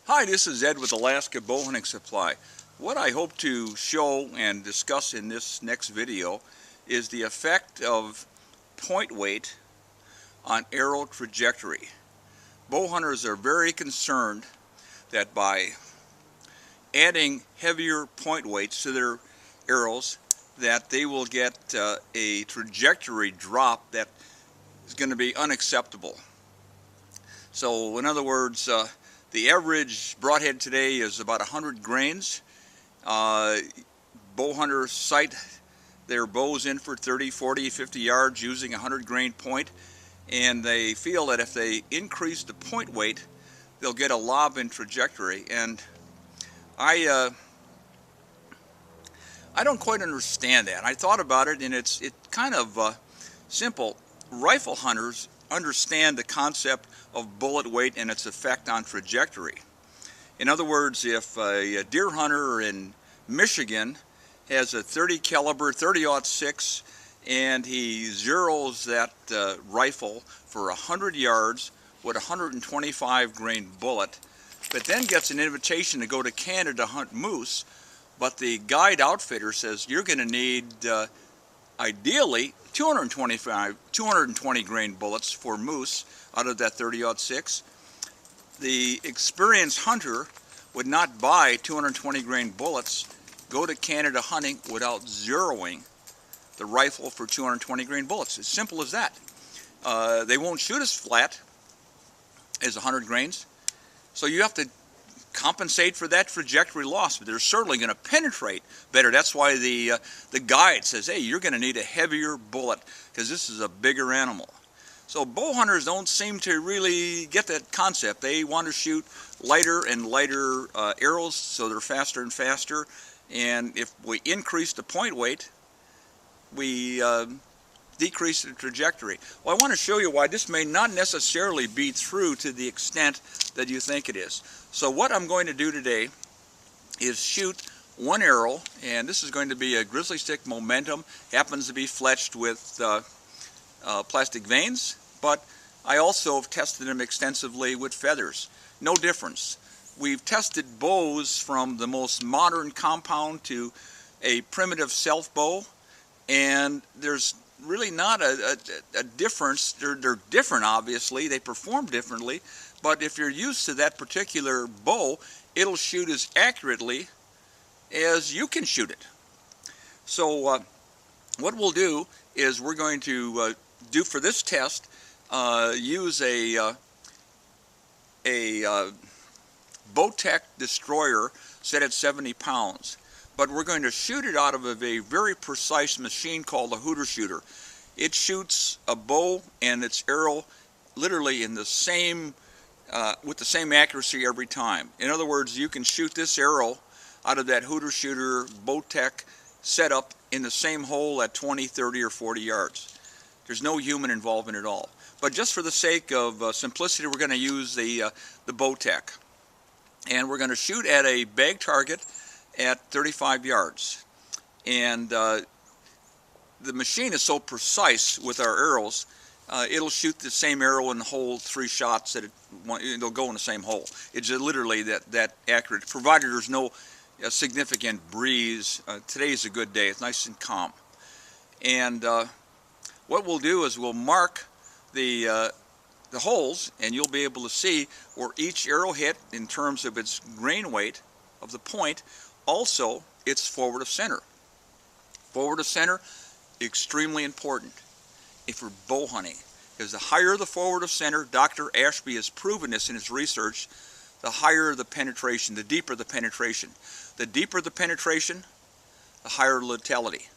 Hi, this is Ed with Alaska Bow Hunting Supply. What I hope to show and discuss in this next video is the effect of point weight on arrow trajectory. Bow hunters are very concerned that by adding heavier point weights to their arrows that they will get a trajectory drop that is going to be unacceptable. So in other words, the average broadhead today is about 100 grains. Bow hunters sight their bows in for 30, 40, 50 yards using a 100 grain point, and they feel that if they increase the point weight, they'll get a lob in trajectory. And I don't quite understand that. I thought about it, and it's kind of simple. Rifle hunters understand the concept of bullet weight and its effect on trajectory. In other words, if a deer hunter in Michigan has a 30 caliber 30-06 and he zeroes that rifle for 100 yards with a 125 grain bullet, but then gets an invitation to go to Canada to hunt moose, but the guide outfitter says you're going to need ideally 220 grain bullets for moose out of that 30-06. The experienced hunter would not buy 220 grain bullets, go to Canada hunting without zeroing the rifle for 220 grain bullets. As simple as that. They won't shoot as flat as 100 grains, so you have to compensate for that trajectory loss, but they're certainly going to penetrate better. That's why the guide says, hey, you're going to need a heavier bullet because this is a bigger animal. So bow hunters don't seem to really get that concept. They want to shoot lighter and lighter arrows, so they're faster and faster, and if we increase the point weight, we decrease the trajectory. Well, I want to show you why this may not necessarily be true to the extent that you think it is. So what I'm going to do today is shoot one arrow, and this is going to be a GrizzlyStik Momentum. Happens to be fletched with plastic vanes, but I also have tested them extensively with feathers. No difference. We've tested bows from the most modern compound to a primitive self bow, and there's really not a difference. They're different, obviously. They perform differently, but if you're used to that particular bow, it'll shoot as accurately as you can shoot it. So what we'll do is we're going to do for this test, use a Bowtech destroyer set at 70 pounds. But we're going to shoot it out of a very precise machine called a hooter shooter. It shoots a bow and its arrow literally in the same, with the same accuracy every time. In other words, you can shoot this arrow out of that hooter shooter Bowtech setup in the same hole at 20, 30, or 40 yards. There's no human involvement at all. But just for the sake of simplicity, we're going to use the Bowtech. And we're going to shoot at a bag target at 35 yards. And the machine is so precise with our arrows, it'll shoot the same arrow in the hole 3 shots that it'll go in the same hole. It's literally that accurate, provided there's no significant breeze. Today's a good day. It's nice and calm. And what we'll do is we'll mark the holes, and you'll be able to see where each arrow hit in terms of its grain weight of the point. Also, it's forward of center. Forward of center, extremely important if you're bow hunting, because the higher the forward of center, Dr. Ashby has proven this in his research, the higher the penetration, the deeper the penetration. The deeper the penetration, the higher lethality.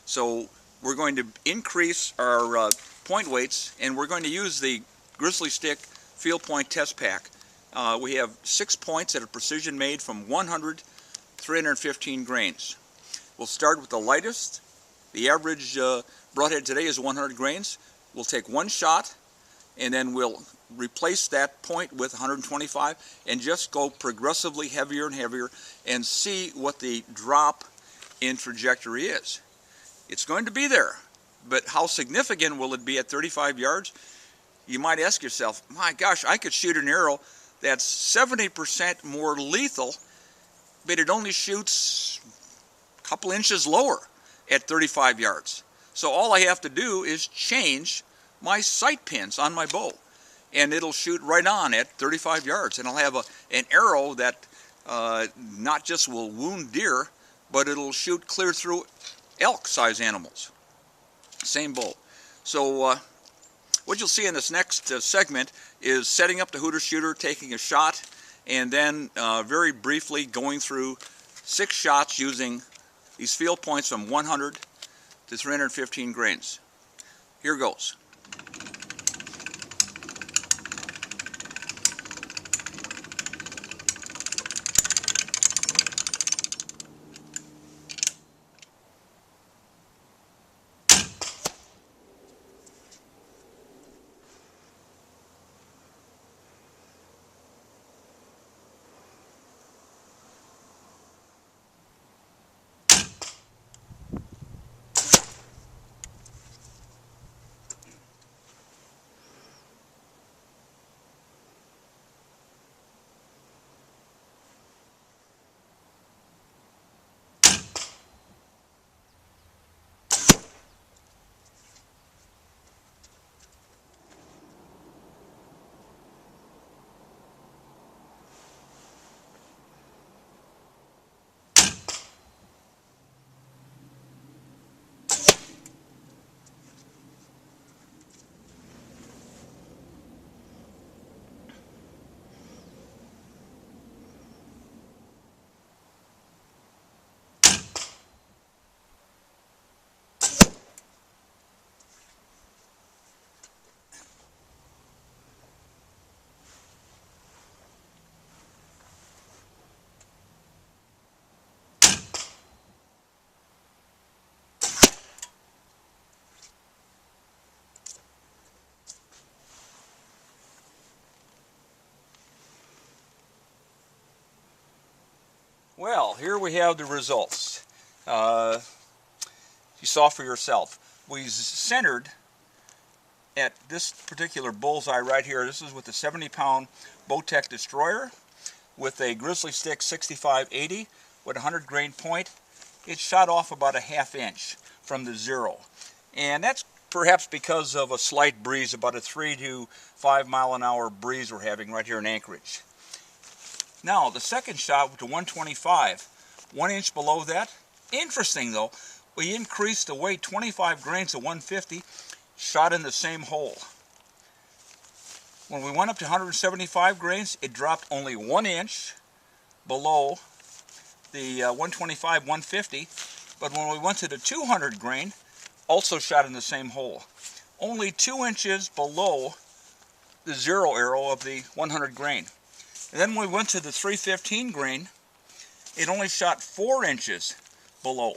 So we're going to increase our point weights, and we're going to use the GrizzlyStik Field Point Test Pack. We have 6 points that are precision made from 100 315 grains. We'll start with the lightest. The average broadhead today is 100 grains. We'll take 1 shot, and then we'll replace that point with 125 and just go progressively heavier and heavier and see what the drop in trajectory is. It's going to be there, but how significant will it be at 35 yards? You might ask yourself, my gosh, I could shoot an arrow that's 70% more lethal, but it only shoots a couple inches lower at 35 yards. So all I have to do is change my sight pins on my bow, and it'll shoot right on at 35 yards, and I'll have an arrow that not just will wound deer, but it'll shoot clear through elk-size animals. Same bow. So what you'll see in this next segment is setting up the hooter shooter, taking a shot, and then very briefly going through 6 shots using these field points from 100 to 315 grains. Here goes. Well, here we have the results. You saw for yourself. We centered at this particular bullseye right here. This is with the 70-pound Bowtech Destroyer with a GrizzlyStik 6580 with a 100 grain point. It shot off about a ½ inch from the zero. And that's perhaps because of a slight breeze, about a 3 to 5 mile an hour breeze we're having right here in Anchorage. Now, the second shot with the 125, 1 inch below that. Interesting though, we increased the weight 25 grains to 150, shot in the same hole. When we went up to 175 grains, it dropped only 1 inch below the 125, 150, but when we went to the 200 grain, also shot in the same hole. Only 2 inches below the zero arrow of the 100 grain. And then when we went to the 315 grain, it only shot 4 inches below.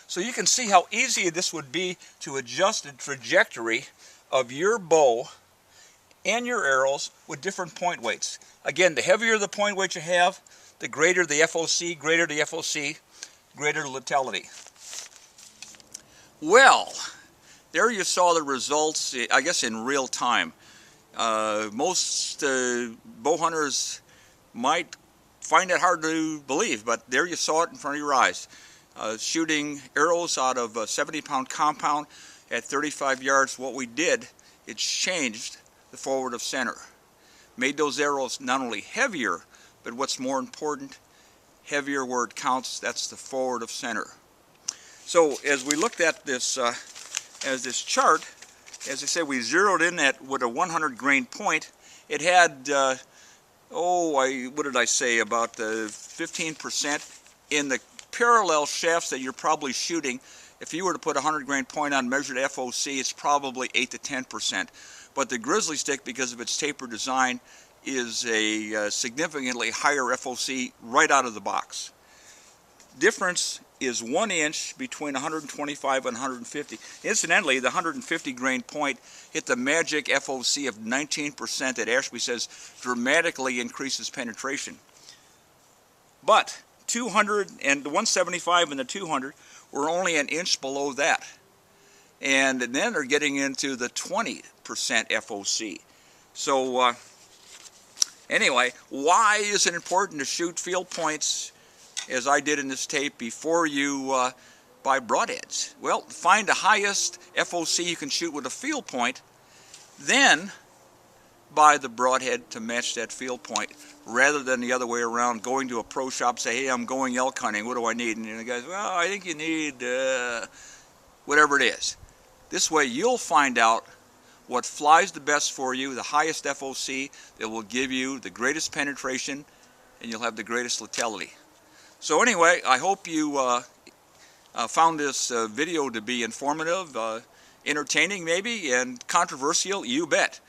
So you can see how easy this would be to adjust the trajectory of your bow and your arrows with different point weights. Again, the heavier the point weight you have, the greater the FOC, greater the lethality. Well, there you saw the results, I guess, in real time. Most bow hunters might find it hard to believe, but there you saw it in front of your eyes. Shooting arrows out of a 70-pound compound at 35 yards, what we did, it changed the forward of center. Made those arrows not only heavier, but what's more important, heavier where it counts, that's the forward of center. So as we looked at this, as this chart, as I said, we zeroed in at with a 100 grain point. It had, what did I say, about 15% in the parallel shafts that you're probably shooting. If you were to put a 100 grain point on measured FOC, it's probably 8 to 10%. But the GrizzlyStik, because of its taper design, is a significantly higher FOC right out of the box. Difference is 1 inch between 125 and 150. Incidentally, the 150 grain point hit the magic FOC of 19% that Ashby says dramatically increases penetration. But 200 and the 175 and the 200 were only an inch below that. And then they're getting into the 20% FOC. So Anyway, why is it important to shoot field points, as I did in this tape, before you buy broadheads? Well, find the highest FOC you can shoot with a field point, then buy the broadhead to match that field point, rather than the other way around, going to a pro shop, say, hey, I'm going elk hunting, what do I need? And the guy says, well, I think you need whatever it is. This way you'll find out what flies the best for you, the highest FOC that will give you the greatest penetration, and you'll have the greatest lethality. So anyway, I hope you found this video to be informative, entertaining maybe, and controversial, you bet.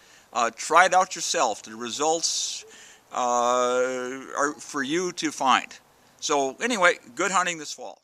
Try it out yourself. The results are for you to find. So anyway, good hunting this fall.